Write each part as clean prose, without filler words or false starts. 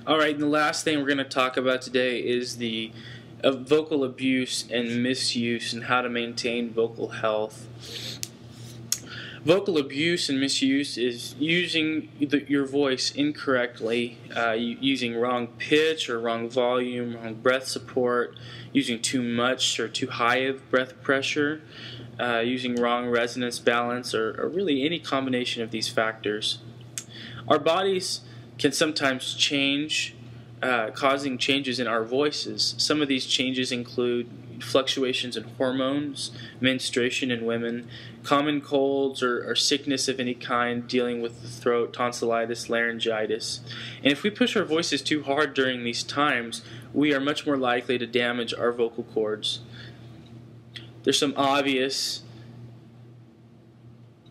All right, and the last thing we're going to talk about today is the vocal abuse and misuse and how to maintain vocal health. Vocal abuse and misuse is using your voice incorrectly, using wrong pitch or wrong volume, wrong breath support, using too much or too high of breath pressure, using wrong resonance balance, or really any combination of these factors. Our bodies can sometimes change, causing changes in our voices. Some of these changes include fluctuations in hormones, menstruation in women, common colds or sickness of any kind, dealing with the throat, tonsillitis, laryngitis. And if we push our voices too hard during these times, we are much more likely to damage our vocal cords. There's some obvious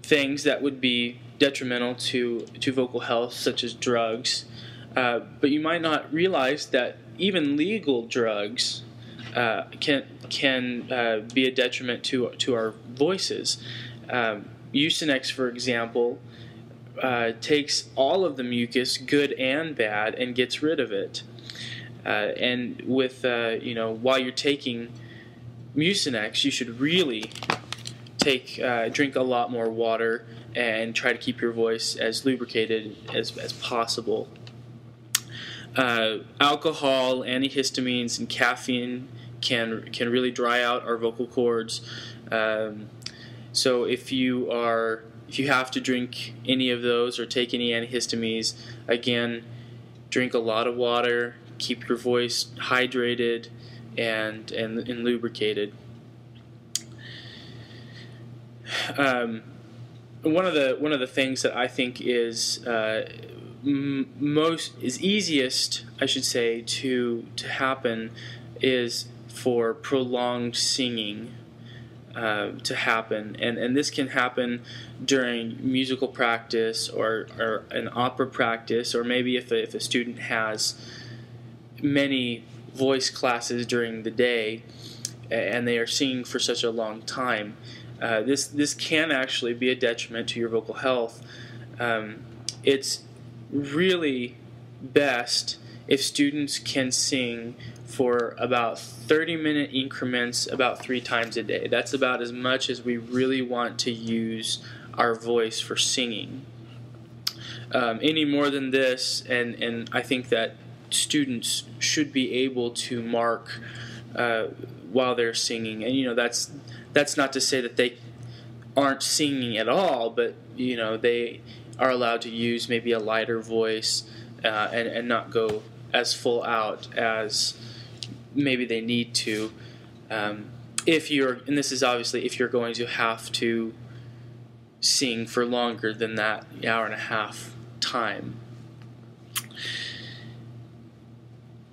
things that would be detrimental to vocal health, such as drugs. But you might not realize that even legal drugs can be a detriment to our voices. Mucinex, for example, takes all of the mucus, good and bad, and gets rid of it. And with while you're taking Mucinex, you should really drink a lot more water and try to keep your voice as lubricated as possible. Alcohol, antihistamines, and caffeine can really dry out our vocal cords. So if you have to drink any of those or take any antihistamines, again, drink a lot of water, keep your voice hydrated and lubricated. One of the things that I think is easiest, I should say, to happen is for prolonged singing to happen, and this can happen during musical practice or an opera practice, or maybe if a student has many voice classes during the day and they are singing for such a long time. This can actually be a detriment to your vocal health. It's really best if students can sing for about 30-minute increments about 3 times a day. That's about as much as we really want to use our voice for singing. Any more than this, and I think that students should be able to mark while they're singing. And that's not to say that they aren't singing at all, but they are allowed to use maybe a lighter voice and not go as full out as maybe they need to. And this is obviously if you're going to have to sing for longer than that hour and a half time.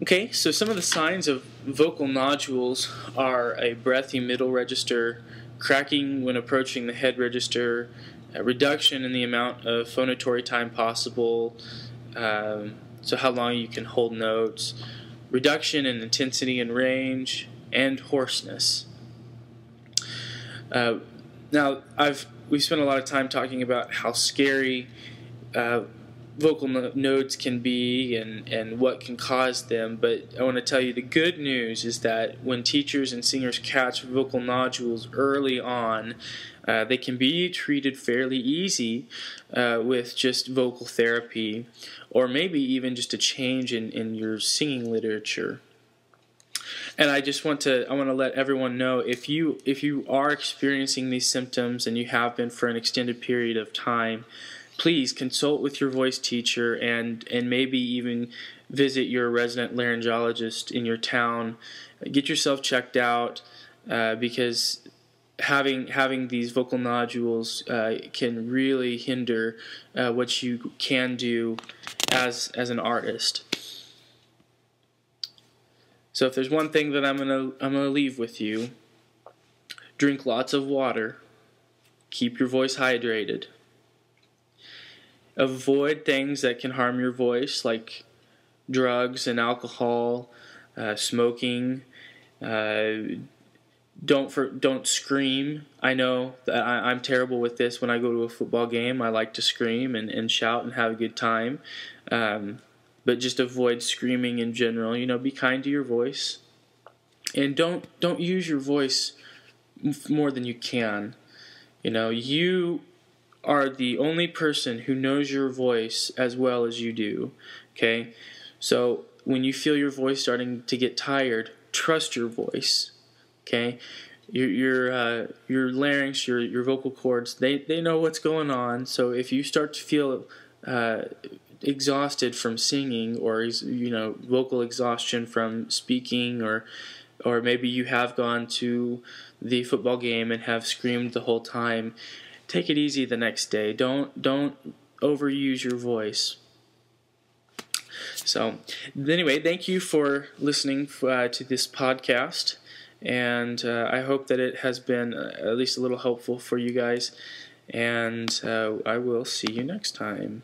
Okay, so some of the signs of vocal nodules are a breathy middle register, cracking when approaching the head register, a reduction in the amount of phonatory time possible, so how long you can hold notes, reduction in intensity and range, and hoarseness. Now, we've spent a lot of time talking about how scary vocal nodes can be and what can cause them, but I want to tell you the good news is that when teachers and singers catch vocal nodules early on, they can be treated fairly easy with just vocal therapy, or maybe even just a change in your singing literature. And I want to let everyone know, if you are experiencing these symptoms and you have been for an extended period of time, please consult with your voice teacher and maybe even visit your resident laryngologist in your town. Get yourself checked out because having these vocal nodules can really hinder what you can do as an artist. So if there's one thing that I'm gonna leave with you, drink lots of water, keep your voice hydrated. Avoid things that can harm your voice, like drugs and alcohol, smoking. Don't scream. I know that I'm terrible with this. When I go to a football game, I like to scream and shout and have a good time. but just avoid screaming in general. Be kind to your voice, and don't use your voice more than you can. You are the only person who knows your voice as well as you do. Okay, so when you feel your voice starting to get tired, trust your voice. Okay, your larynx, your vocal cords, they know what's going on. So if you start to feel exhausted from singing, or vocal exhaustion from speaking, or maybe you have gone to the football game and have screamed the whole time, take it easy the next day. Don't overuse your voice. So anyway, thank you for listening to this podcast, and I hope that it has been at least a little helpful for you guys, and I will see you next time.